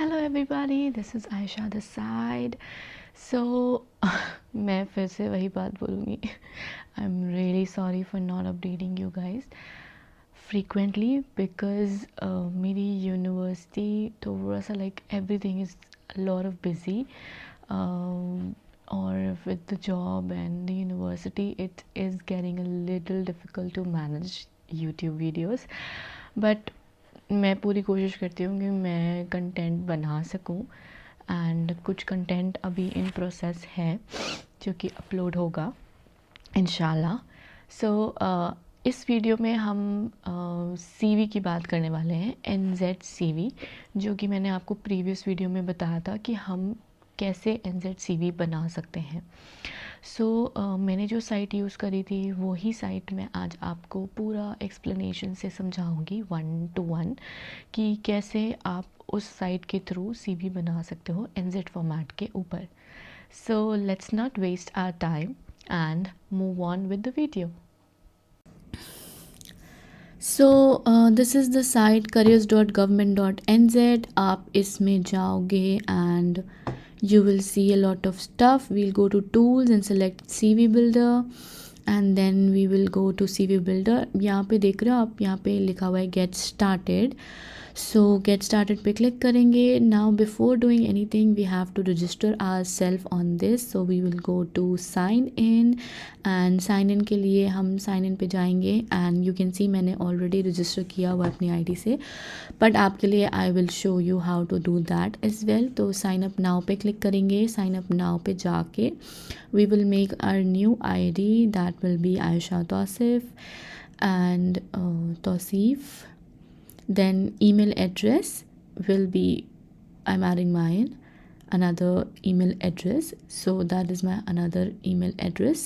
Hello everybody, this is Ayesha the side. So मैं फिर से वही बात बोलूँगी। I am really sorry for not updating you guys frequently because मेरी यूनिवर्सिटी थोड़ा सा like everything is lot of busy or with the job and the university it is getting a little difficult to manage YouTube videos, but मैं पूरी कोशिश करती हूँ कि मैं कंटेंट बना सकूँ एंड कुछ कंटेंट अभी इन प्रोसेस है जो कि अपलोड होगा इंशाल्लाह। सो इस वीडियो में हम CV की बात करने वाले हैं, NZ CV, जो कि मैंने आपको प्रीवियस वीडियो में बताया था कि हम कैसे NZ CV बना सकते हैं। मैंने जो साइट यूज़ करी थी वही साइट मैं आज आपको पूरा एक्सप्लेनेशन से समझाऊंगी 1 to 1 कि कैसे आप उस साइट के थ्रू CV बना सकते हो NZ फॉर्मेट के ऊपर। So let's not waste our time and move on with the video. This is the site careers.government.nz। आप इसमें जाओगे and you will see a lot of stuff. We'll go to tools and select CV builder and then we will go to CV builder। यहाँ पे देख रहे हो आप, यहाँ पे लिखा हुआ है get started। So get started पे क्लिक करेंगे। Now before doing anything we have to register ourselves on this, so we will go to sign in and sign in के लिए हम sign in पे जाएंगे and you can see मैंने already register किया हुआ अपनी ID से, बट आपके लिए I will show you how to do that as well। तो sign up now पे क्लिक करेंगे। sign up now पे जाके we will make our new ID, that will be Aisha Tausif and Tausif। Then email address will be, I'm adding mine, another email address, so that is my another email address।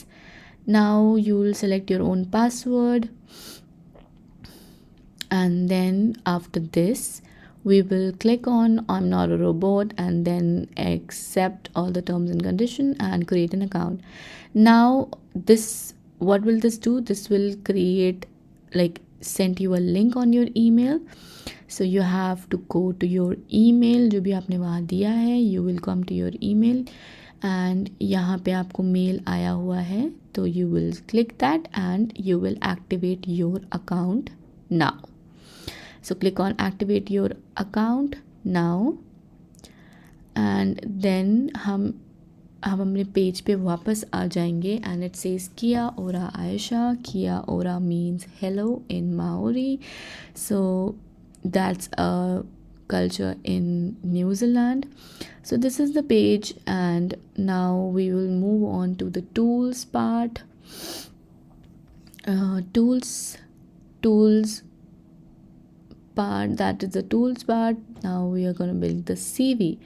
Now you will select your own password and then after this we will click on I'm not a robot and then accept all the terms and condition and create an account। Now this, what will this do? This will create, like, send you a link on your email, so you have to go to your email जो भी आपने वहाँ दिया है। you will come to your email and यहाँ पे आपको mail आया हुआ है, तो you will click that and you will activate your account now। So click on activate your account now and then हम अपने पेज पे वापस आ जाएंगे and it says Kia ora Aisha। Kia ora means hello in Maori, so that's a culture in New Zealand। So this is the page and now we will move on to the tools part। Tools part, that is the tools part। Now we are going to build the CV।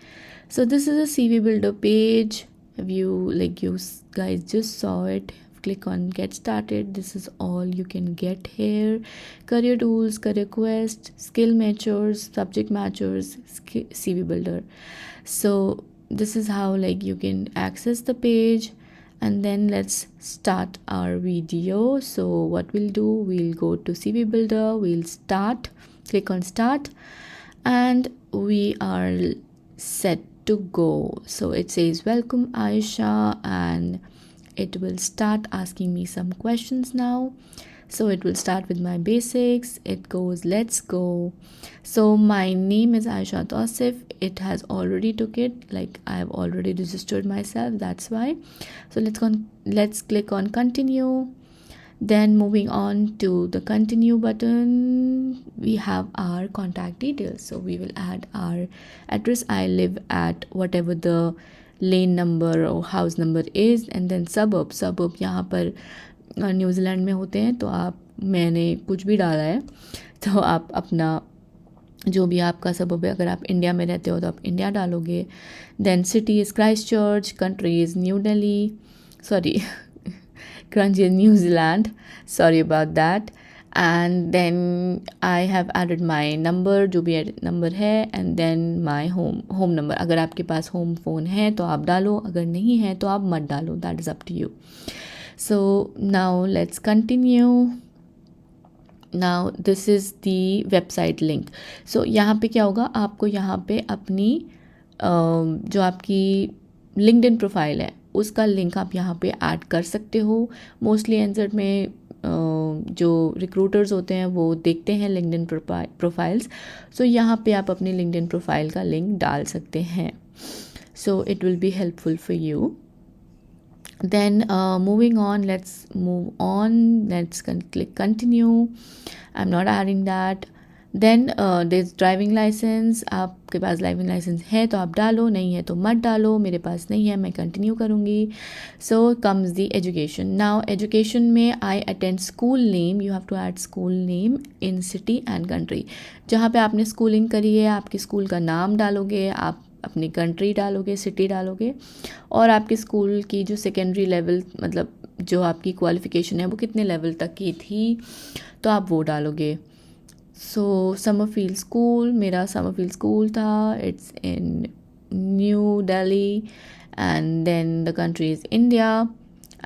So this is a CV builder page। If you, like, you guys just saw it, click on get started, this is all you can get here। career tools, career quest, skill matchers, subject matchers, CV builder। So this is how, like, you can access the page and then let's start our video। So what we'll do, we'll go to CV builder, we'll start, click on start and we are set to go। So it says welcome Aisha and it will start asking me some questions now। So it will start with my basics, it goes let's go। So my name is Aisha Tausif, it has already took it, like I have already registered myself, that's why। So let's click on continue। Then moving on to the continue button, we have our contact details, so we will add our address। I live at whatever the lane number or house number is and then suburb यहाँ पर New Zealand में होते हैं, तो आप, मैंने कुछ भी डाला है तो आप अपना जो भी आपका सबब है, अगर आप इंडिया में रहते हो तो आप इंडिया डालोगे। Then city is Christchurch, country is New Delhi, sorry country is New Zealand, sorry about that। and then I have added my number, जो भी नंबर है, and then my home number। अगर आपके पास होम फ़ोन है तो आप डालो, अगर नहीं है तो आप मत डालो, that is up to you। So now let's continue। Now this is the website link. So यहाँ पे क्या होगा, आपको यहाँ पे अपनी जो आपकी लिंक्डइन प्रोफाइल है उसका लिंक आप यहाँ पे ऐड कर सकते हो। मोस्टली एनसेट में जो रिक्रूटर्स होते हैं वो देखते हैं लिंक्डइन प्रोफाइल्स। सो यहाँ पे आप अपनी लिंक्डइन प्रोफाइल का लिंक डाल सकते हैं। So it will be helpful for you. Then moving on, let's move on. Let's click continue. I'm not adding that. Then there's driving licence. आपके पास ड्राइविंग लाइसेंस है तो आप डालो, नहीं है तो मत डालो। मेरे पास नहीं है, मैं कंटिन्यू करूँगी। So comes the education. Now education में I attend school name, you have to add school name in city and country. जहाँ पे आपने स्कूलिंग करी है आपके स्कूल का नाम डालोगे, आप अपनी कंट्री डालोगे, सिटी डालोगे, और आपके स्कूल की जो सेकेंडरी लेवल मतलब जो आपकी क्वालिफ़िकेशन है वो कितने लेवल तक की थी तो आप वो डालोगे। सो समरफील्ड स्कूल, मेरा समरफील्ड स्कूल था, it's in New Delhi, and then the country is India,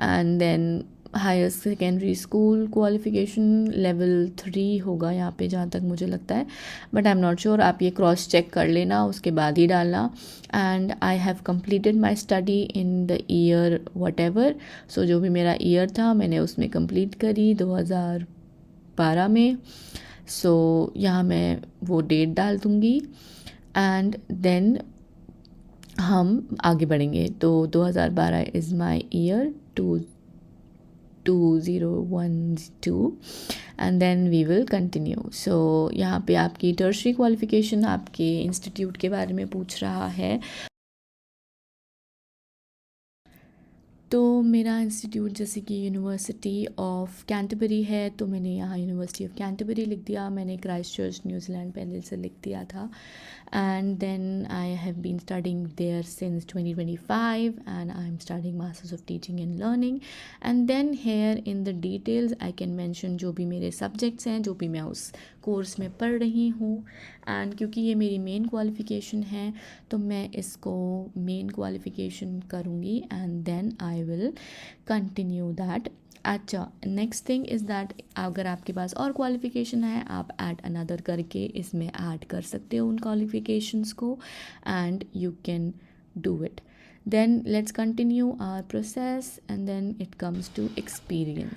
and then higher secondary school qualification level 3 होगा यहाँ पे जहाँ तक मुझे लगता है, but I am not sure. आप ये क्रॉस चेक कर लेना, उसके बाद ही डालना। And I have completed my study in the year whatever. सो जो भी मेरा ईयर था मैंने उसमें कंप्लीट करी 2012 में। सो यहाँ मैं वो डेट डाल दूँगी एंड देन हम आगे बढ़ेंगे। तो 2012 is my year 2012 and then we will continue. So यहाँ पे आपकी टर्शरी क्वालिफ़िकेशन आपके इंस्टीट्यूट के बारे में पूछ रहा है। तो मेरा इंस्टीट्यूट जैसे कि यूनिवर्सिटी ऑफ कैंटरबरी है, तो मैंने यहाँ यूनिवर्सिटी ऑफ कैंटरबरी लिख दिया। मैंने क्राइस्ट चर्च न्यूजीलैंड पहले से लिख दिया था। And then I have been studying there since 2025 and I am studying masters of teaching and learning. And then here in the details I can mention जो भी मेरे सब्जेक्ट्स हैं, जो भी मैं उस कोर्स में पढ़ रही हूँ। एंड क्योंकि ये मेरी मेन क्वालिफ़िकेशन है तो मैं इसको मेन क्वालिफ़िकेशन करूँगी and then I will continue that. अच्छा, नेक्स्ट थिंग इज़ दैट अगर आपके पास और क्वालिफ़िकेशन है आप ऐड अनदर करके इसमें ऐड कर सकते हो उन क्वालिफ़िकेशंस को, and you can do it. Then let's continue our process and then it comes to experience.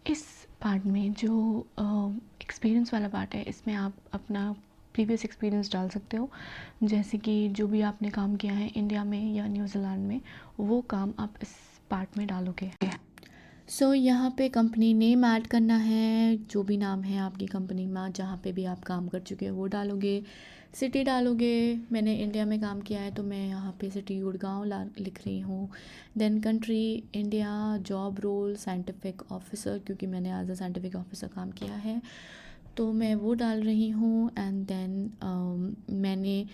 इस पार्ट में जो एक्सपीरियंस वाला पार्ट है इसमें आप अपना प्रीवियस एक्सपीरियंस डाल सकते हो, जैसे कि जो भी आपने काम किया है इंडिया में या न्यूजीलैंड में वो काम आप इस पार्ट में डालोगे। सो यहाँ पे कंपनी नेम ऐड करना है, जो भी नाम है आपकी कंपनी में जहाँ पे भी आप काम कर चुके हो वो डालोगे। सिटी डालोगे, मैंने इंडिया में काम किया है तो मैं यहाँ पे सिटी गुड़गांव लिख रही हूँ। Then country India, job role scientific officer, क्योंकि मैंने एज अ साइंटिफिक ऑफिसर काम किया है तो मैं वो डाल रही हूँ। एंड देन मैंने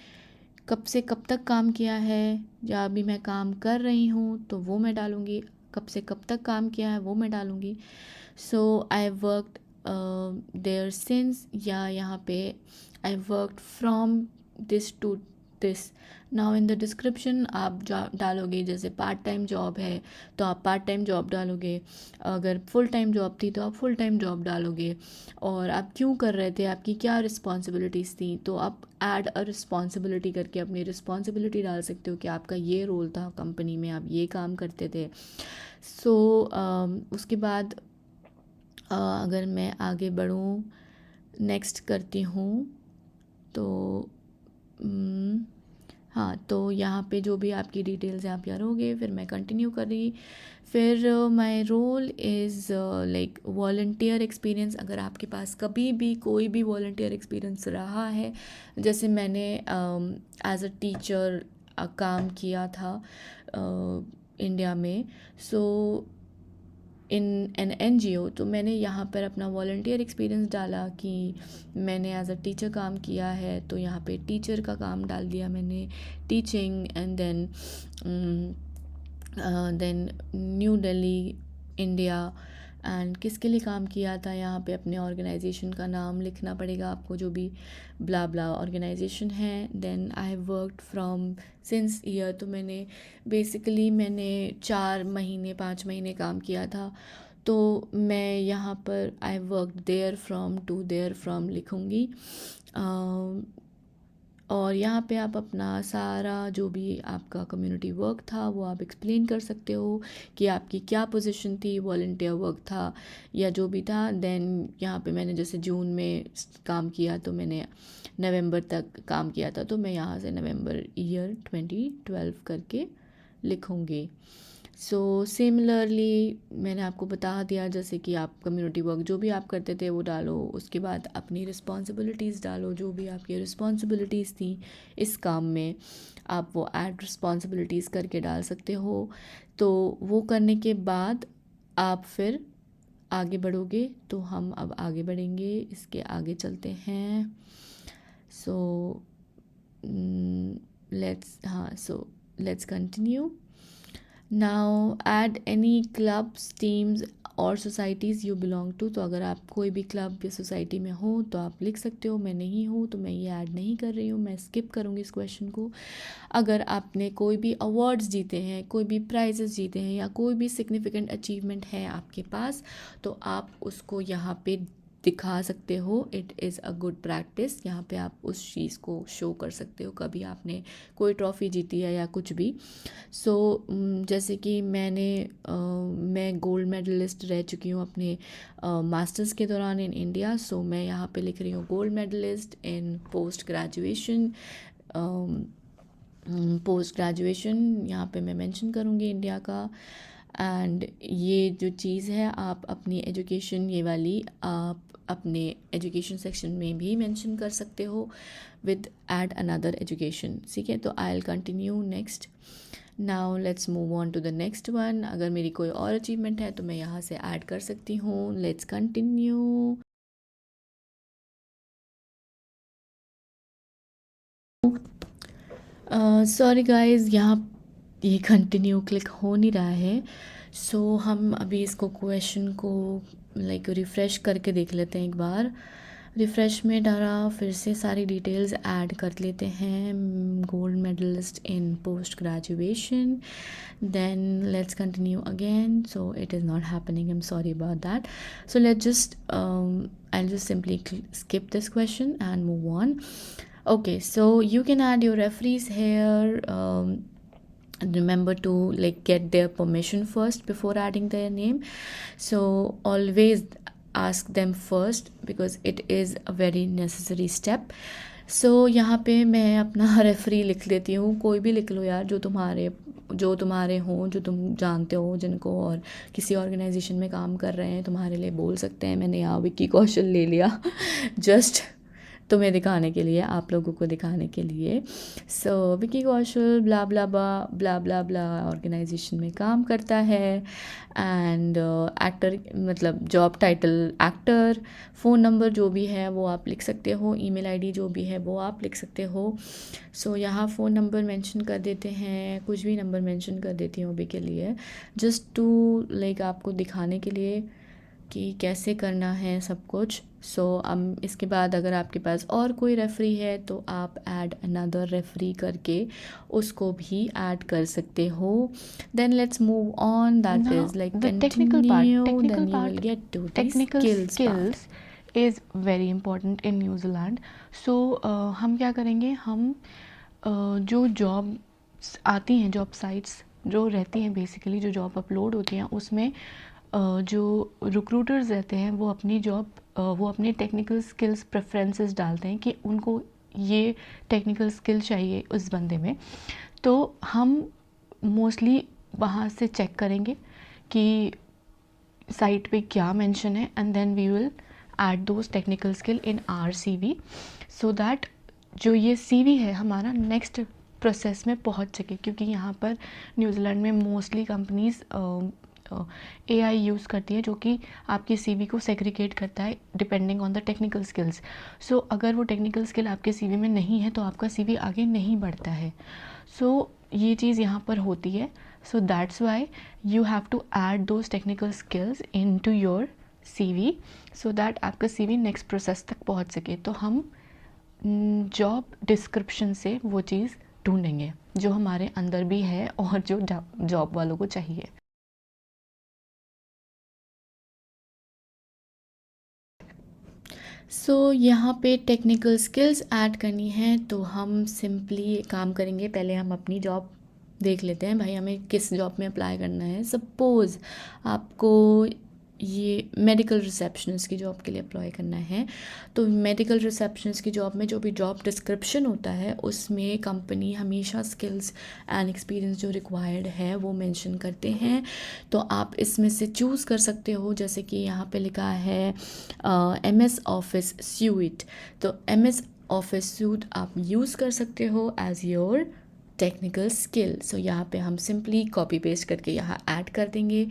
कब से कब तक काम किया है या अभी मैं काम कर रही हूँ तो वो मैं डालूँगी। कब से कब तक काम किया है वो मैं डालूँगी। So I worked there since, या यहाँ पे I worked from this to this. Now in the description आप डालोगे, जैसे पार्ट टाइम जॉब है तो आप पार्ट टाइम जॉब डालोगे, अगर फुल टाइम जॉब थी तो आप फुल टाइम जॉब डालोगे, और आप क्यों कर रहे थे, आपकी क्या रिस्पॉन्सिबिलिटीज़ थी तो आप ऐड अ रिस्पॉन्सिबिलिटी करके अपनी रिस्पॉन्सिबिलिटी डाल सकते हो कि आपका ये रोल था कंपनी में, आप ये काम करते थे। सो उसके बाद अगर मैं आगे बढ़ूँ नेक्स्ट करती हूँ तो हाँ, तो यहाँ पे जो भी आपकी डिटेल्स हैं आप यारोगे, फिर मैं कंटिन्यू कर रही। फिर my role is like volunteer experience. अगर आपके पास कभी भी कोई भी वॉलंटियर एक्सपीरियंस रहा है, जैसे मैंने एज अ टीचर काम किया था इंडिया में, सो इन एन NGO, तो मैंने यहाँ पर अपना वॉलंटियर एक्सपीरियंस डाला कि मैंने एज अ टीचर काम किया है, तो यहाँ पे टीचर का काम डाल दिया मैंने, teaching. And then New Delhi India, एंड किसके लिए काम किया था, यहाँ पे अपने ऑर्गेनाइजेशन का नाम लिखना पड़ेगा आपको, जो भी ब्ला ब्ला ऑर्गेनाइजेशन है। Then I have worked from since year, तो मैंने 4 महीने 5 महीने काम किया था, तो मैं यहाँ पर I work there from to there from लिखूँगी। और यहाँ पे आप अपना सारा जो भी आपका कम्युनिटी वर्क था वो आप एक्सप्लेन कर सकते हो कि आपकी क्या पोजीशन थी, वॉलंटियर वर्क था या जो भी था। देन यहाँ पे मैंने जैसे जून में काम किया तो मैंने नवंबर तक काम किया था, तो मैं यहाँ से नवंबर ईयर 2012 करके लिखूँगी। सो सिमिलरली मैंने आपको बता दिया जैसे कि आप कम्युनिटी वर्क जो भी आप करते थे वो डालो, उसके बाद अपनी रिस्पॉन्सिबिलिटीज़ डालो, जो भी आपकी रिस्पॉन्सिबिलिटीज़ थी इस काम में आप वो ऐड रिस्पॉन्सिबिलिटीज़ करके डाल सकते हो। तो वो करने के बाद आप फिर आगे बढ़ोगे। तो हम अब आगे बढ़ेंगे, इसके आगे चलते हैं। So let's continue. Now add any clubs, teams और सोसाइटीज़ यू बिलोंग टू। तो अगर आप कोई भी क्लब या सोसाइटी में हो तो आप लिख सकते हो। मैं नहीं हूँ तो मैं ये ऐड नहीं कर रही हूँ, मैं स्किप करूँगी इस क्वेश्चन को। अगर आपने कोई भी अवार्ड्स जीते हैं, कोई भी प्राइजेस जीते हैं या कोई भी सिग्निफिकेंट अचीवमेंट है आपके पास तो आप उसको यहाँ पे दिखा सकते हो। It is a good practice. यहाँ पे आप उस चीज़ को शो कर सकते हो, कभी आपने कोई ट्रॉफ़ी जीती है या कुछ भी। सो जैसे कि मैं गोल्ड मेडलिस्ट रह चुकी हूँ अपने मास्टर्स के दौरान इन इंडिया। सो मैं यहाँ पे लिख रही हूँ gold medallist in post graduation. Post graduation यहाँ पे मैं मेंशन करूँगी इंडिया का। एंड ये जो चीज़ है आप अपनी एजुकेशन, ये वाली आप अपने एजुकेशन सेक्शन में भी मेंशन कर सकते हो विद एड अनदर एजुकेशन। ठीक है, तो I will continue next. Now let's move on to the next one. अगर मेरी कोई और अचीवमेंट है तो मैं यहाँ से ऐड कर सकती हूँ। Let's continue. सॉरी गाइस, यहाँ ये कंटिन्यू क्लिक हो नहीं रहा है। सो हम अभी इसको क्वेश्चन को रिफ़्रेश करके देख लेते हैं एक बार। रिफ़्रेश में डाला, फिर से सारी डिटेल्स ऐड कर लेते हैं। Gold medallist in post graduation, then let's continue again. So it is not happening, I am sorry about that. So let's just I'll just simply skip this question and move on. Okay, so you can add your referees here. Remember to get their permission first before adding their name. So always ask them first because it is a very necessary step. सो यहाँ पे मैं अपना referee लिख लेती हूँ। कोई भी लिख लो यार, जो तुम्हारे हों, जो तुम जानते हो जिनको, और किसी ऑर्गेनाइजेशन में काम कर रहे हैं तुम्हारे लिए बोल सकते हैं। मैंने यहाँ विक्की कौशल ले लिया जस्ट तुम्हें दिखाने के लिए, आप लोगों को दिखाने के लिए। सो विक्की कौशल ब्ला ब्ला ब्ला ब्ला ब्ला ऑर्गेनाइजेशन में काम करता है। एंड एक्टर मतलब job title actor. Phone number जो भी है वो आप लिख सकते हो, ईमेल आईडी जो भी है वो आप लिख सकते हो। सो यहाँ फ़ोन नंबर मेंशन कर देते हैं, कुछ भी नंबर मेंशन कर देती हूँ अभी के लिए, जस्ट टू आपको दिखाने के लिए कि कैसे करना है सब कुछ। सो अब इसके बाद अगर आपके पास और कोई रेफरी है तो आप ऐड अनदर रेफरी करके उसको भी ऐड कर सकते हो। Then let's move on, that is the technical part get to technical skills skills is very important in New Zealand. So हम क्या करेंगे, हम जो जॉब्स आती हैं, जॉब साइट्स जो रहती हैं, बेसिकली जो जॉब अपलोड होती हैं उसमें जो रिक्रूटर्स रहते हैं वो अपने टेक्निकल स्किल्स प्रेफरेंसेस डालते हैं कि उनको ये टेक्निकल स्किल चाहिए उस बंदे में। तो हम मोस्टली वहाँ से चेक करेंगे कि साइट पे क्या मेंशन है, and then we will add those technical skill in our CV so that जो ये CV है हमारा नेक्स्ट प्रोसेस में पहुंच सके। क्योंकि यहाँ पर न्यूजीलैंड में मोस्टली कंपनीज AI यूज़ करती है जो कि आपके CV को सेग्रीगेट करता है depending on the technical skills. So अगर वो टेक्निकल स्किल आपके CV में नहीं है तो आपका CV आगे नहीं बढ़ता है। सो ये चीज़ यहाँ पर होती है। So that's why you have to add those technical skills into your CV so that आपका CV नेक्स्ट प्रोसेस तक पहुँच सके। तो हम जॉब डिस्क्रिप्शन से वो चीज़ ढूंढेंगे जो हमारे अंदर भी है और जो जॉब वालों को चाहिए। सो यहाँ पे टेक्निकल स्किल्स ऐड करनी है, तो हम सिंपली काम करेंगे, पहले हम अपनी जॉब देख लेते हैं भाई, हमें किस जॉब में अप्लाई करना है। सपोज़ आपको ये मेडिकल रिसेप्शनिस्ट की जॉब के लिए अप्लाई करना है, तो मेडिकल रिसेप्शनिस्ट की जॉब में जो भी जॉब डिस्क्रिप्शन होता है उसमें कंपनी हमेशा स्किल्स एंड एक्सपीरियंस जो रिक्वायर्ड है वो मेंशन करते हैं। तो आप इसमें से चूज़ कर सकते हो, जैसे कि यहाँ पे लिखा है MS ऑफिस सूट, तो MS ऑफिस सूट आप यूज़ कर सकते हो एज योर टेक्निकल स्किल। सो यहाँ पे हम सिंपली कॉपी पेस्ट करके यहाँ ऐड कर देंगे।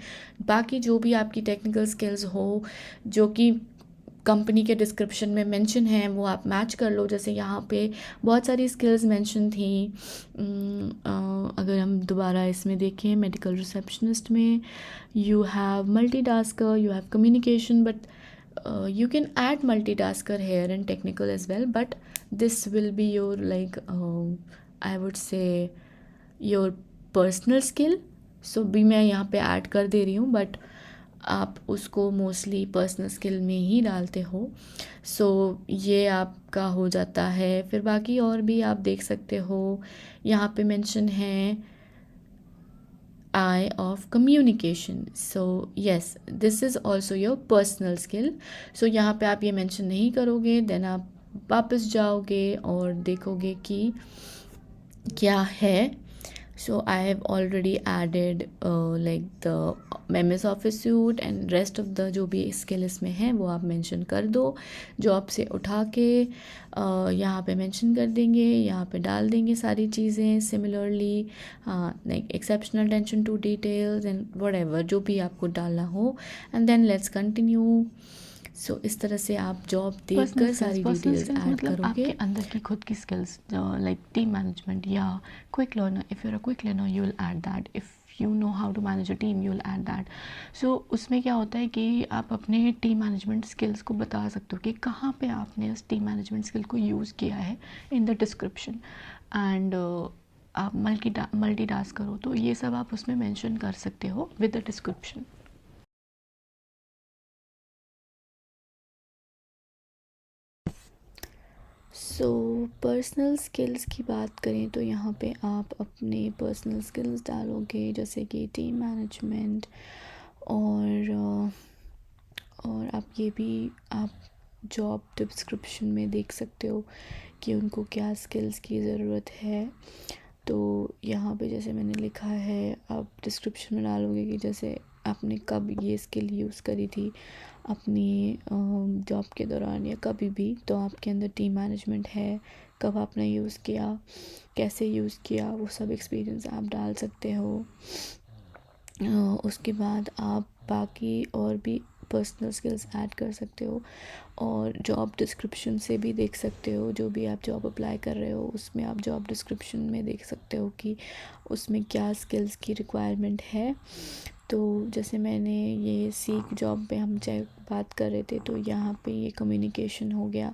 बाकी जो भी आपकी टेक्निकल स्किल्स हो जो कि कंपनी के डिस्क्रिप्शन में मेंशन है वो आप मैच कर लो। जैसे यहाँ पे बहुत सारी स्किल्स मेंशन थी। अगर हम दोबारा इसमें देखें मेडिकल रिसेप्शनिस्ट में, you have multitasker, you have communication, but you can add multitasker here and technical as well, but this will be your like I would say your personal skill। so भी मैं यहाँ पे add कर दे रही हूँ, but आप उसको mostly personal skill में ही डालते हो। सो ये आपका हो जाता है। फिर बाकी और भी आप देख सकते हो, यहाँ पे मेंशन है I of communication। so yes, this is also your personal skill। so यहाँ पे आप ये मेंशन नहीं करोगे, देन आप वापस जाओगे और देखोगे कि क्या है। so I have already added like the MS office suite and rest of the जो भी स्किल इसमें है वो आप मेंशन कर दो। जॉब से उठा के यहाँ पे मेंशन कर देंगे, यहाँ पे डाल देंगे सारी चीज़ें similarly, like exceptional attention to details and whatever जो भी आपको डालना हो, and then let's continue. So इस तरह से आप जॉब देखकर सारी डिटेल्स ऐड मतलब करोगे। आपके अंदर की खुद की स्किल्स लाइक टीम मैनेजमेंट या quick learner, if you are a quick learner you will add that, if you know how to manage a team you will add that. So उसमें क्या होता है कि आप अपने टीम मैनेजमेंट स्किल्स को बता सकते हो कि कहाँ पे आपने उस टीम मैनेजमेंट स्किल को यूज़ किया है इन द डिस्क्रिप्शन। एंड आप मल्टीटास्क करो तो ये सब आप उसमें मेंशन कर सकते हो with the description. So personal skills की बात करें तो यहाँ पे आप अपने पर्सनल स्किल्स डालोगे, जैसे कि टीम मैनेजमेंट, और आप ये भी आप जॉब डिस्क्रिप्शन में देख सकते हो कि उनको क्या स्किल्स की ज़रूरत है। तो यहाँ पे जैसे मैंने लिखा है आप डिस्क्रिप्शन में डालोगे कि जैसे आपने कब ये स्किल यूज़ करी थी अपनी जॉब के दौरान या कभी भी, तो आपके अंदर टीम मैनेजमेंट है, कब आपने यूज़ किया, कैसे यूज़ किया, वो सब एक्सपीरियंस आप डाल सकते हो। उसके बाद आप बाकी और भी पर्सनल स्किल्स ऐड कर सकते हो, और जॉब डिस्क्रिप्शन से भी देख सकते हो, जो भी आप जॉब अप्लाई कर रहे हो उसमें आप जॉब डिस्क्रिप्शन में देख सकते हो कि उसमें क्या स्किल्स की रिक्वायरमेंट है। तो जैसे मैंने ये सीख जॉब पे हम चाहे बात कर रहे थे, तो यहाँ पे ये कम्युनिकेशन हो गया,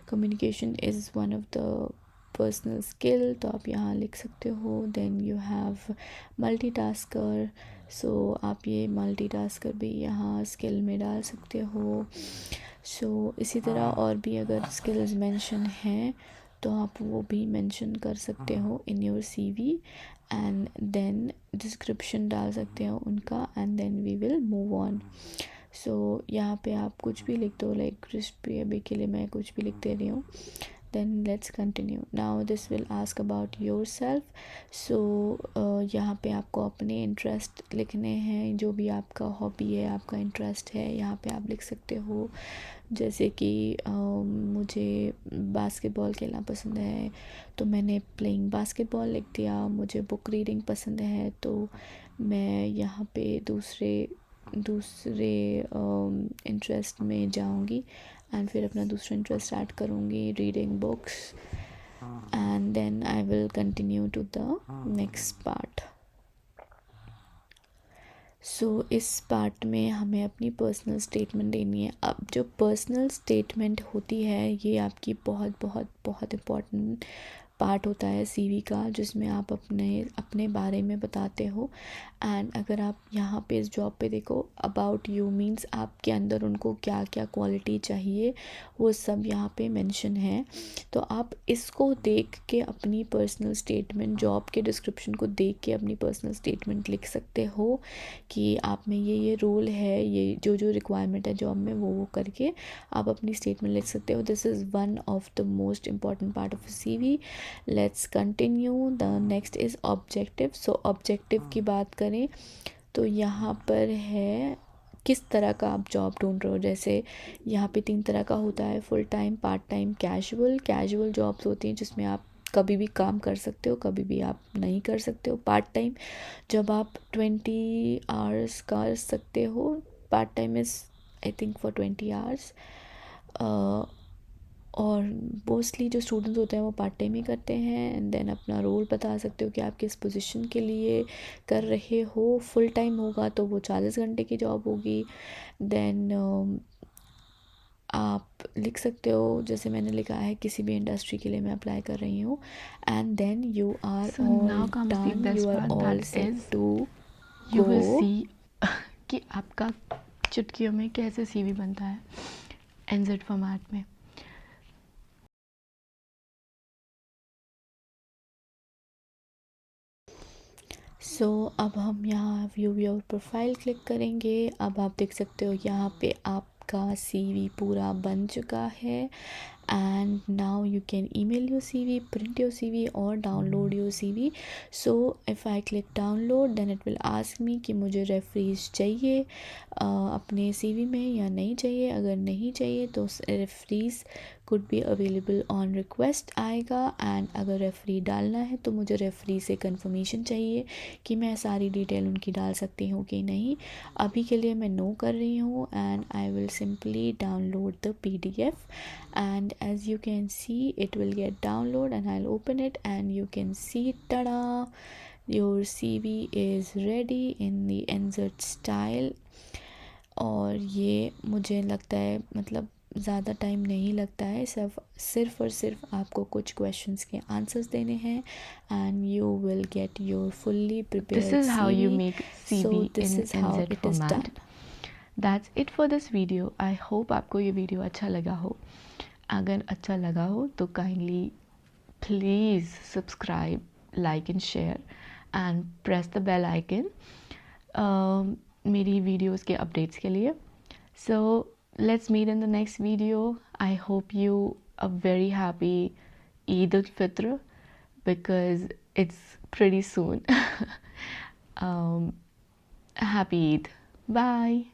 communication is one of the personal skill, तो आप यहाँ लिख सकते हो। देन यू हैव मल्टीटास्कर, सो आप ये मल्टीटास्कर भी यहाँ स्किल में डाल सकते हो। सो इसी तरह और भी अगर स्किल्स मेंशन हैं तो आप वो भी मेंशन कर सकते हो in your CV, and then description डाल सकते हो उनका, and then we will move on. So यहाँ पे आप कुछ भी लिख दो, लाइक क्रिस्पी अभी के लिए मैं कुछ भी लिख दे रही हूँ। then let's continue। now this will ask about yourself। so यहाँ पे आपको अपने इंटरेस्ट लिखने हैं, जो भी आपका हॉबी है, आपका इंटरेस्ट है, यहाँ पे आप लिख सकते हो। जैसे कि मुझे बास्केटबॉल खेलना पसंद है तो मैंने प्लेइंग बास्केटबॉल लिख दिया। मुझे बुक रीडिंग पसंद है तो मैं यहाँ पे दूसरे इंटरेस्ट में जाऊँगी, एंड फिर अपना दूसरा इंटरेस्ट ऐड करूँगी, reading books, and then I will continue to the next part. So इस पार्ट में हमें अपनी पर्सनल स्टेटमेंट देनी है। अब जो पर्सनल स्टेटमेंट होती है ये आपकी बहुत बहुत बहुत इम्पॉर्टेंट पार्ट होता है सीवी का जिसमें आप अपने बारे में बताते हो। एंड अगर आप यहाँ पे इस जॉब पे देखो, अबाउट यू मीन्स आपके अंदर उनको क्या क्या क्वालिटी चाहिए वो सब यहाँ पे मेंशन है। तो आप इसको देख के अपनी पर्सनल स्टेटमेंट, जॉब के डिस्क्रिप्शन को देख के अपनी पर्सनल स्टेटमेंट लिख सकते हो कि आप में ये रोल है, ये जो रिक्वायरमेंट है जॉब में वो करके आप अपनी स्टेटमेंट लिख सकते हो। This is one of the most important part of CV। Let's continue. The next is objective. So objective की बात करें तो यहाँ पर है किस तरह का आप जॉब ढूंढ रहे हो। जैसे यहाँ पे 3 तरह का होता है, full time, part time, casual. Casual jobs होती हैं जिसमें आप कभी भी काम कर सकते हो, कभी भी आप नहीं कर सकते हो। पार्ट टाइम जब आप 20 आवर्स कर सकते हो, part time is I think for 20 hours. और मोस्टली जो स्टूडेंट्स होते हैं वो पार्ट टाइम ही करते हैं। एंड देन अपना रोल बता सकते हो कि आप किस पोजीशन के लिए कर रहे हो। फुल टाइम होगा तो वो 40 घंटे की जॉब होगी। देन आप लिख सकते हो जैसे मैंने लिखा है किसी भी इंडस्ट्री के लिए मैं अप्लाई कर रही हूँ। And then you are So now all comes the done, best you are part, all that set is to you will go. see कि आपका चुटकियों में कैसे CV बनता है NZ फॉर्मेट में। सो अब हम यहाँ व्यू योर प्रोफाइल क्लिक करेंगे। अब आप देख सकते हो यहाँ पे आपका CV पूरा बन चुका है। And now you can email your CV, print your CV or download your CV. So if I click download then it will ask me कि मुझे रेफरेंस चाहिए अपने CV में या नहीं चाहिए। अगर नहीं चाहिए तो reference could be available on request आएगा। एंड अगर रेफरी डालना है तो मुझे रेफरी से कंफर्मेशन चाहिए कि मैं सारी डिटेल उनकी डाल सकती हूँ कि नहीं। अभी के लिए मैं नो कर रही हूँ। And I will simply download the PDF and as you can see it will get download and I'll open it and you can see, tada, your CV is ready in the NZ style। और ये मुझे लगता है मतलब ज़्यादा time नहीं लगता है, सिर्फ और सिर्फ आपको कुछ क्वेश्चंस के आंसर्स देने हैं and you will get your fully This prepared is how you CV। make so CV this in is how NZ it is format. Done. That's it for this video. I hope आपको ये video अच्छा लगा हो। अगर अच्छा लगा हो तो kindly please subscribe, like and share and press the bell icon मेरी वीडियोस के अपडेट्स के लिए। So let's meet in the next video. I hope you a very happy Eid al-Fitr because it's pretty soon. Happy Eid. Bye.